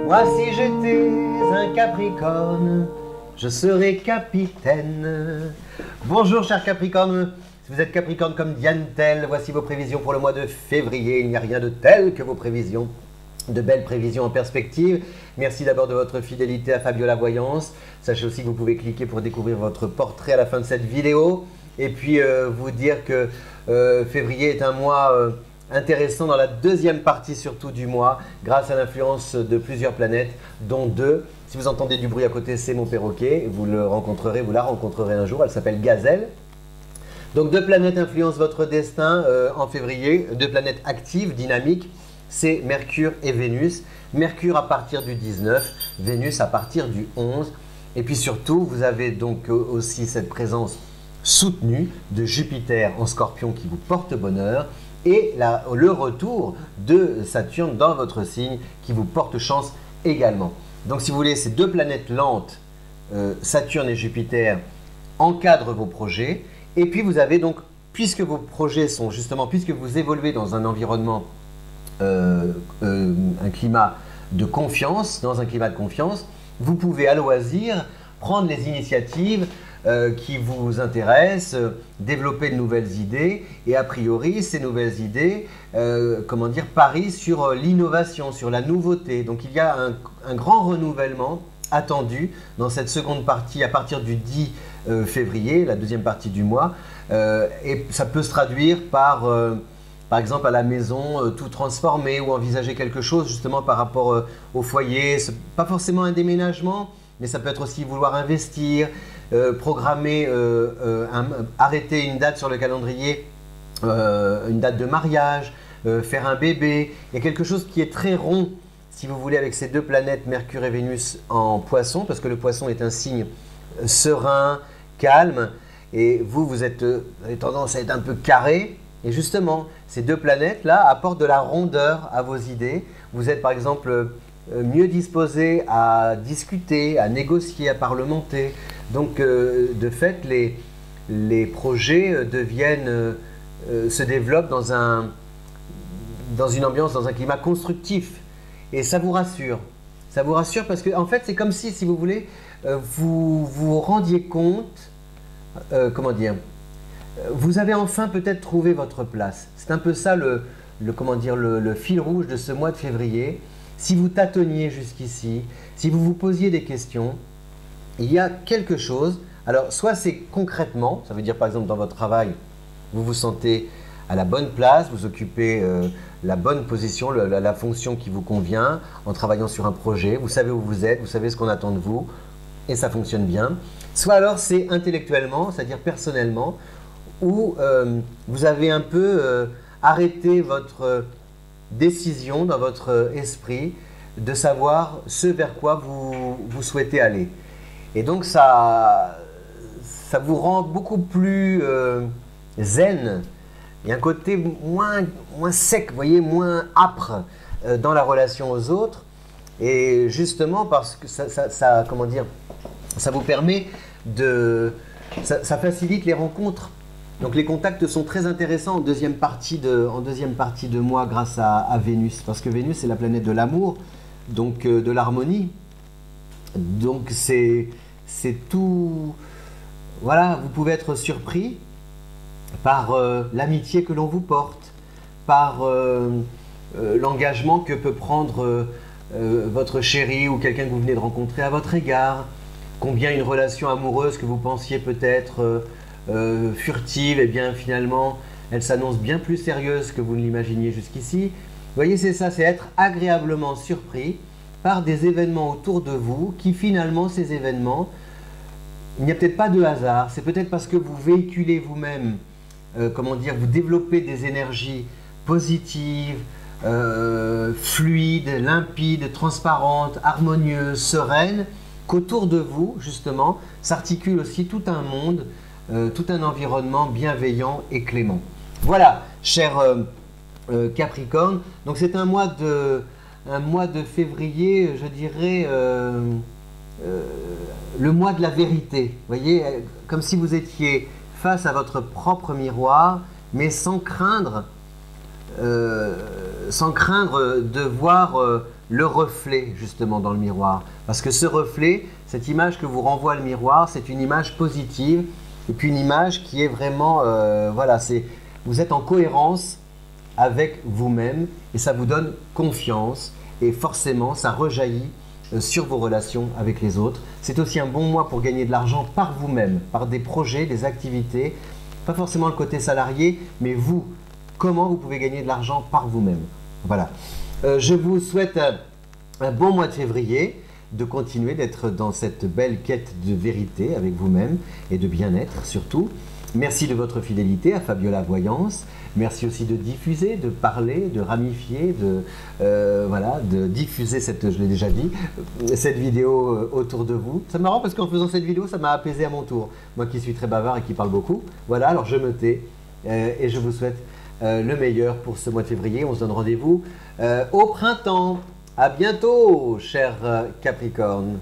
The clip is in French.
Moi si j'étais un Capricorne, je serais capitaine. Bonjour chers Capricornes, si vous êtes Capricorne comme Diane Tell, voici vos prévisions pour le mois de février. Il n'y a rien de tel que vos prévisions, de belles prévisions en perspective. Merci d'abord de votre fidélité à Fabiola Voyance. Sachez aussi que vous pouvez cliquer pour découvrir votre portrait à la fin de cette vidéo. Et puis vous dire que février est un mois intéressant dans la deuxième partie surtout du mois, grâce à l'influence de plusieurs planètes, dont deux. Si vous entendez du bruit à côté, c'est mon perroquet. Vous la rencontrerez un jour. Elle s'appelle Gazelle. Donc deux planètes influencent votre destin en février. Deux planètes actives, dynamiques. C'est Mercure et Vénus. Mercure à partir du 19, Vénus à partir du 11. Et puis surtout, vous avez donc aussi cette présence soutenue de Jupiter en Scorpion qui vous porte bonheur et le retour de Saturne dans votre signe qui vous porte chance également. Donc si vous voulez, ces deux planètes lentes, Saturne et Jupiter, encadrent vos projets. Et puis vous avez donc, puisque vos projets sont justement, puisque vous évoluez dans un environnement, un climat de confiance, vous pouvez à loisir prendre les initiatives qui vous intéressent, développer de nouvelles idées et a priori ces nouvelles idées parient sur l'innovation, sur la nouveauté. Donc il y a un grand renouvellement attendu dans cette seconde partie à partir du 10 février, la deuxième partie du mois, et ça peut se traduire par exemple à la maison, tout transformer ou envisager quelque chose justement par rapport au foyer. Pas forcément un déménagement, mais ça peut être aussi vouloir investir, programmer, arrêter une date sur le calendrier, une date de mariage, faire un bébé. Il y a quelque chose qui est très rond, si vous voulez, avec ces deux planètes, Mercure et Vénus en Poisson, parce que le Poisson est un signe serein, calme, et vous avez tendance à être un peu carré. Et justement, ces deux planètes-là apportent de la rondeur à vos idées. Vous êtes par exemple mieux disposé à discuter, à négocier, à parlementer. Donc de fait, les projets se développent dans une ambiance, dans un climat constructif. Et ça vous rassure. Ça vous rassure parce que en fait, c'est comme si vous voulez, vous vous rendiez compte, vous avez enfin peut-être trouvé votre place. C'est un peu ça le fil rouge de ce mois de février. Si vous tâtonniez jusqu'ici, si vous vous posiez des questions, il y a quelque chose. Alors, soit c'est concrètement, ça veut dire par exemple dans votre travail, vous vous sentez à la bonne place, vous occupez la bonne position, la fonction qui vous convient en travaillant sur un projet, vous savez où vous êtes, vous savez ce qu'on attend de vous et ça fonctionne bien. Soit alors c'est intellectuellement, c'est-à-dire personnellement, où vous avez un peu arrêté votre décision dans votre esprit de savoir ce vers quoi vous souhaitez aller. Et donc ça vous rend beaucoup plus zen. Il y a un côté moins sec, vous voyez, moins âpre dans la relation aux autres. Et justement parce que ça vous permet ça facilite les rencontres. Donc les contacts sont très intéressants en deuxième partie de mois grâce à Vénus. Parce que Vénus c'est la planète de l'amour, donc de l'harmonie. Donc c'est tout. Voilà, vous pouvez être surpris par l'amitié que l'on vous porte, par l'engagement que peut prendre votre chéri ou quelqu'un que vous venez de rencontrer à votre égard. Combien une relation amoureuse que vous pensiez peut-être furtive, et bien finalement elle s'annonce bien plus sérieuse que vous ne l'imaginiez jusqu'ici. Vous voyez, c'est ça, c'est être agréablement surpris par des événements autour de vous qui finalement, ces événements, il n'y a peut-être pas de hasard, c'est peut-être parce que vous véhiculez vous-même, vous développez des énergies positives, fluides, limpides, transparentes, harmonieuses, sereines, qu'autour de vous, justement, s'articule aussi tout un monde, tout un environnement bienveillant et clément. Voilà, chers Capricorne, donc c'est un mois de février, je dirais, le mois de la vérité. Vous voyez, comme si vous étiez face à votre propre miroir, mais sans craindre de voir le reflet justement dans le miroir. Parce que ce reflet, cette image que vous renvoie le miroir, c'est une image positive et puis une image qui est vraiment, voilà, vous êtes en cohérence avec vous-même et ça vous donne confiance et forcément ça rejaillit sur vos relations avec les autres. C'est aussi un bon mois pour gagner de l'argent par vous-même, par des projets, des activités, pas forcément le côté salarié, mais vous, comment vous pouvez gagner de l'argent par vous-même. Voilà. Je vous souhaite un bon mois de février, de continuer d'être dans cette belle quête de vérité avec vous-même et de bien-être surtout. Merci de votre fidélité à Fabiola Voyance. Merci aussi de diffuser, de parler, de ramifier, voilà, de diffuser cette, je l'ai déjà dit, cette vidéo autour de vous. C'est marrant parce qu'en faisant cette vidéo, ça m'a apaisé à mon tour. Moi qui suis très bavard et qui parle beaucoup. Voilà, alors je me tais et je vous souhaite le meilleur pour ce mois de février. On se donne rendez-vous au printemps. À bientôt, chers Capricornes.